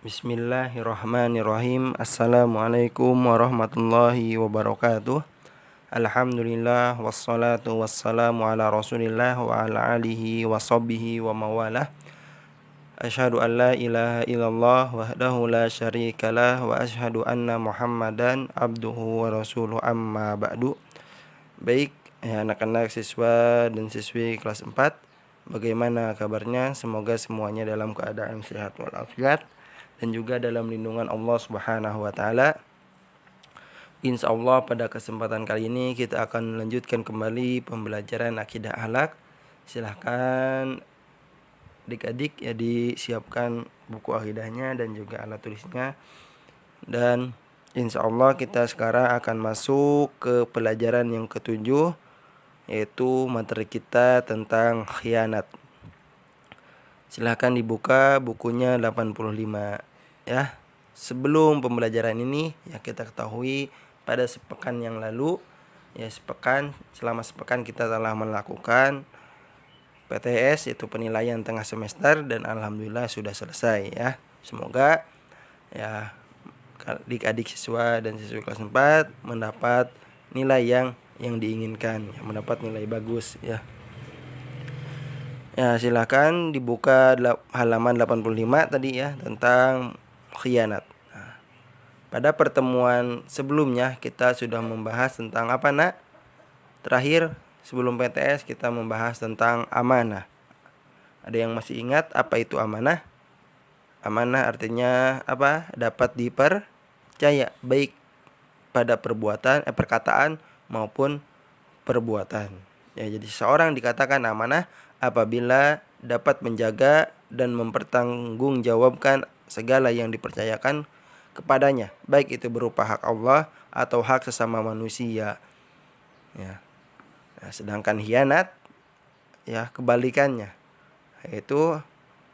Bismillahirrahmanirrahim. Assalamualaikum warahmatullahi wabarakatuh. Alhamdulillah wassalatu wassalamu ala Rasulillah wa ala alihi wa sahbihi wa mawalah. Asyhadu an la ilaha illallah wahdahu la syarikalah wa asyhadu anna Muhammadan abduhu wa rasuluh, amma ba'du. Baik, anak-anak siswa dan siswi kelas 4, bagaimana kabarnya? Semoga semuanya dalam keadaan sehat walafiat dan juga dalam lindungan Allah Subhanahu wa taala. Insyaallah pada kesempatan kali ini kita akan melanjutkan kembali pembelajaran akidah akhlak. Silahkan adik-adik ya disiapkan buku akidahnya dan juga alat tulisnya. Dan insyaallah kita sekarang akan masuk ke pelajaran yang ketujuh, yaitu materi kita tentang khianat. Silahkan dibuka bukunya 85 ya. Sebelum pembelajaran ini ya, kita ketahui pada sepekan yang lalu ya, selama sepekan kita telah melakukan PTS, yaitu penilaian tengah semester, dan alhamdulillah sudah selesai ya. Semoga ya adik-adik siswa dan siswi kelas 4 mendapat nilai yang diinginkan ya, mendapat nilai bagus ya. Ya, silakan dibuka halaman 85 tadi ya, tentang khianat. Nah, pada pertemuan sebelumnya kita sudah membahas tentang apa, Nak? Terakhir sebelum PTS kita membahas tentang amanah. Ada yang masih ingat apa itu amanah? Amanah artinya apa? Dapat dipercaya, baik pada perkataan maupun perbuatan. Ya, jadi seorang dikatakan amanah apabila dapat menjaga dan mempertanggungjawabkan segala yang dipercayakan kepadanya, baik itu berupa hak Allah atau hak sesama manusia. Ya. Nah, sedangkan khianat ya kebalikannya, yaitu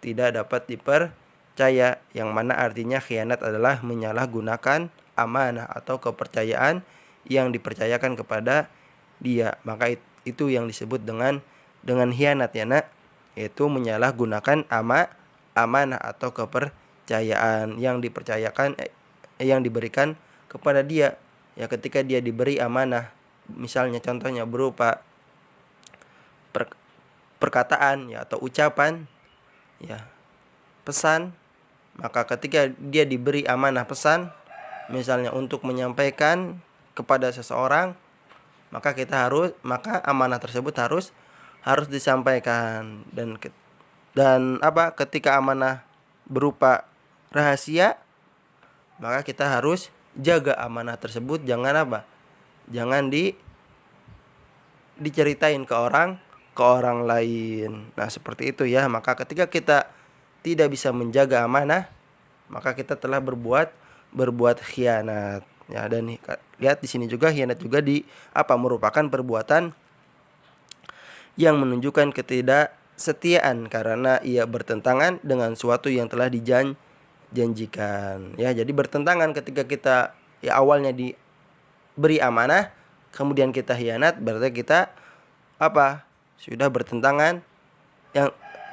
tidak dapat dipercaya, yang mana artinya khianat adalah menyalahgunakan amanah atau kepercayaan yang dipercayakan kepada dia. Maka itu yang disebut dengan khianat ya, Nak, yaitu menyalahgunakan amanah atau kepercayaan yang dipercayakan yang diberikan kepada dia. Ya, ketika dia diberi amanah, misalnya contohnya berupa perkataan ya atau ucapan ya, pesan, maka ketika dia diberi amanah pesan, misalnya untuk menyampaikan kepada seseorang, maka amanah tersebut harus disampaikan. Dan ketika amanah berupa rahasia, maka kita harus jaga amanah tersebut, jangan diceritain ke orang lain. Nah, seperti itu ya. Maka ketika kita tidak bisa menjaga amanah, maka kita telah berbuat khianat. Ya, dan lihat di sini juga khianat juga merupakan perbuatan yang menunjukkan ketidaksetiaan karena ia bertentangan dengan suatu yang telah dijanjikan. Ya, jadi bertentangan ketika kita ya awalnya diberi amanah, kemudian kita khianat, berarti kita sudah bertentangan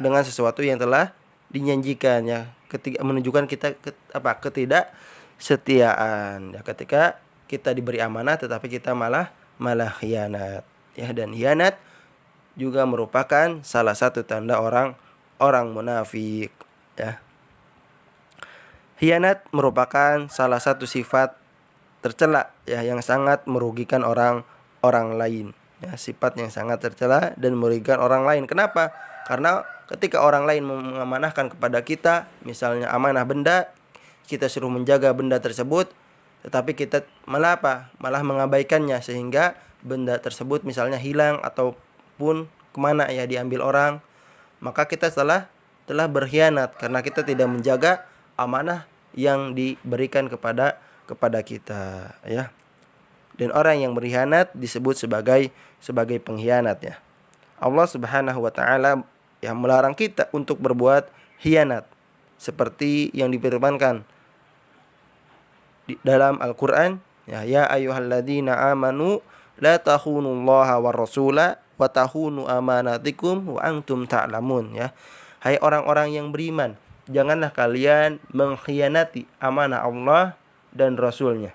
dengan sesuatu yang telah dijanjikan ya. Ketika menunjukkan kita ketidaksetiaan ya, ketika kita diberi amanah tetapi kita malah khianat ya. Dan khianat juga merupakan salah satu tanda orang munafik ya. Khianat merupakan salah satu sifat tercela ya, yang sangat merugikan orang lain ya, sifat yang sangat tercela dan merugikan orang lain. Kenapa? Karena ketika orang lain mengamanahkan kepada kita, misalnya amanah benda, kita suruh menjaga benda tersebut, tetapi kita malah mengabaikannya, sehingga benda tersebut misalnya hilang ataupun kemana ya, diambil orang, maka kita telah berkhianat karena kita tidak menjaga amanah yang diberikan kepada kita ya. Dan orang yang berkhianat disebut sebagai pengkhianat ya. Allah Subhanahu wa taala yang melarang kita untuk berbuat khianat, seperti yang difirmankan di dalam Al-Qur'an ya ayyuhalladzina amanu la takhunullaha war rasula wa takhunu amanatikum wa antum ta'lamun ya. Hai orang-orang yang beriman, janganlah kalian mengkhianati amanah Allah dan Rasulnya.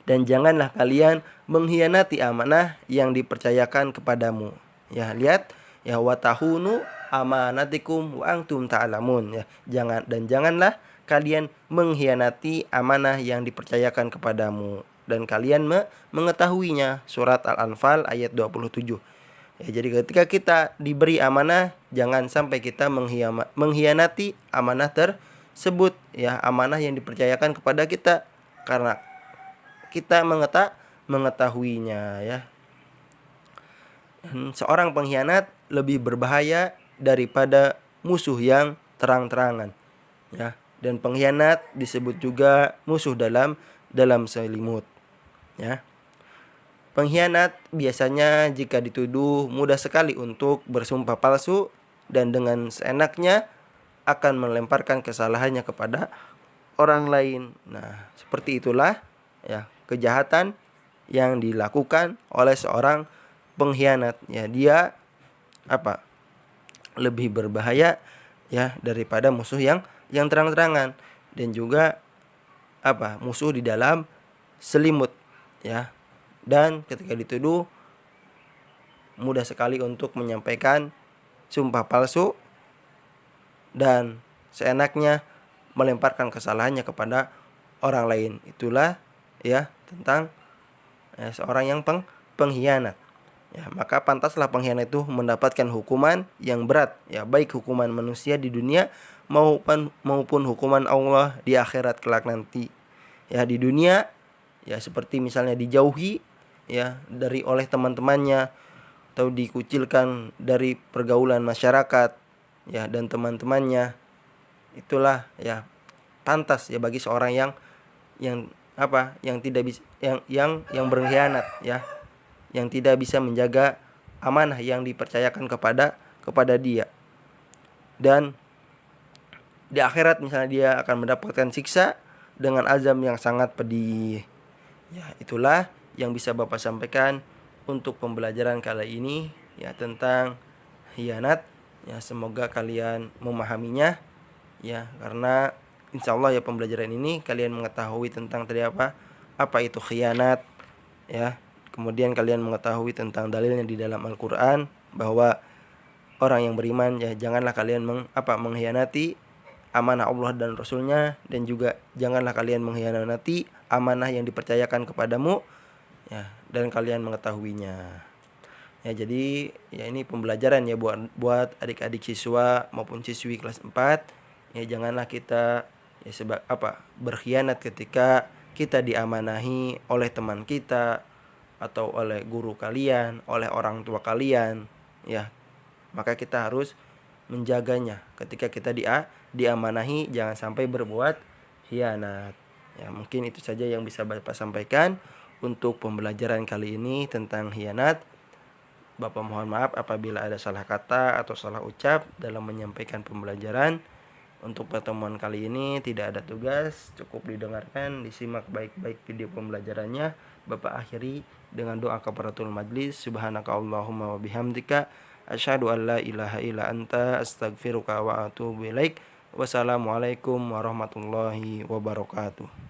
Dan janganlah kalian mengkhianati amanah yang dipercayakan kepadamu. Ya, lihat ya, watahunu amanatikum wa antum ta'lamun, ya. Janganlah kalian mengkhianati amanah yang dipercayakan kepadamu dan kalian mengetahuinya. Surat Al-Anfal ayat 27. Ya, jadi ketika kita diberi amanah, jangan sampai kita mengkhianati amanah tersebut, ya, amanah yang dipercayakan kepada kita karena kita mengetahuinya, ya. Seorang pengkhianat lebih berbahaya daripada musuh yang terang-terangan, ya. Dan pengkhianat disebut juga musuh dalam selimut, ya. Pengkhianat biasanya jika dituduh mudah sekali untuk bersumpah palsu dan dengan seenaknya akan melemparkan kesalahannya kepada orang lain. Nah, seperti itulah, ya, kejahatan yang dilakukan oleh seorang pengkhianat, ya. Dia lebih berbahaya, ya, daripada musuh yang terang-terangan dan juga musuh di dalam selimut, ya. Dan ketika dituduh mudah sekali untuk menyampaikan sumpah palsu dan seenaknya melemparkan kesalahannya kepada orang lain. Itulah, ya, tentang seorang yang pengkhianat. Ya, maka pantaslah pengkhianat itu mendapatkan hukuman yang berat, ya, baik hukuman manusia di dunia maupun hukuman Allah di akhirat kelak nanti. Ya, di dunia, ya, seperti misalnya dijauhi, ya, oleh teman-temannya atau dikucilkan dari pergaulan masyarakat, ya, dan teman-temannya. Itulah, ya, pantas, ya, bagi seorang yang tidak bisa yang berkhianat, ya, yang tidak bisa menjaga amanah yang dipercayakan kepada dia. Dan di akhirat misalnya dia akan mendapatkan siksa dengan azab yang sangat pedih. Ya, itulah yang bisa Bapak sampaikan untuk pembelajaran kali ini, ya, tentang khianat. Ya, semoga kalian memahaminya, ya, karena insya Allah, ya, pembelajaran ini kalian mengetahui tentang tadi apa itu khianat, ya. Kemudian kalian mengetahui tentang dalilnya di dalam Al-Quran bahwa orang yang beriman, ya, janganlah kalian mengkhianati amanah Allah dan Rasulnya, dan juga janganlah kalian mengkhianati amanah yang dipercayakan kepadamu, ya, dan kalian mengetahuinya. Ya, jadi, ya, ini pembelajaran, ya, buat adik-adik siswa maupun siswi kelas 4. Ya, janganlah kita, ya, berkhianat ketika kita diamanahi oleh teman kita atau oleh guru kalian, oleh orang tua kalian, ya. Maka kita harus menjaganya ketika kita diamanahi, jangan sampai berbuat khianat. Ya, mungkin itu saja yang bisa Bapak sampaikan untuk pembelajaran kali ini tentang khianat. Bapak mohon maaf apabila ada salah kata atau salah ucap dalam menyampaikan pembelajaran. Untuk pertemuan kali ini tidak ada tugas, cukup didengarkan, disimak baik-baik video pembelajarannya. Bapak akhiri dengan doa kafaratul majlis. Subhanaka Allahumma wa bihamdika asyhadu an la ilaha illa anta astaghfiruka wa atubu ilaik. Wassalamualaikum warahmatullahi wabarakatuh.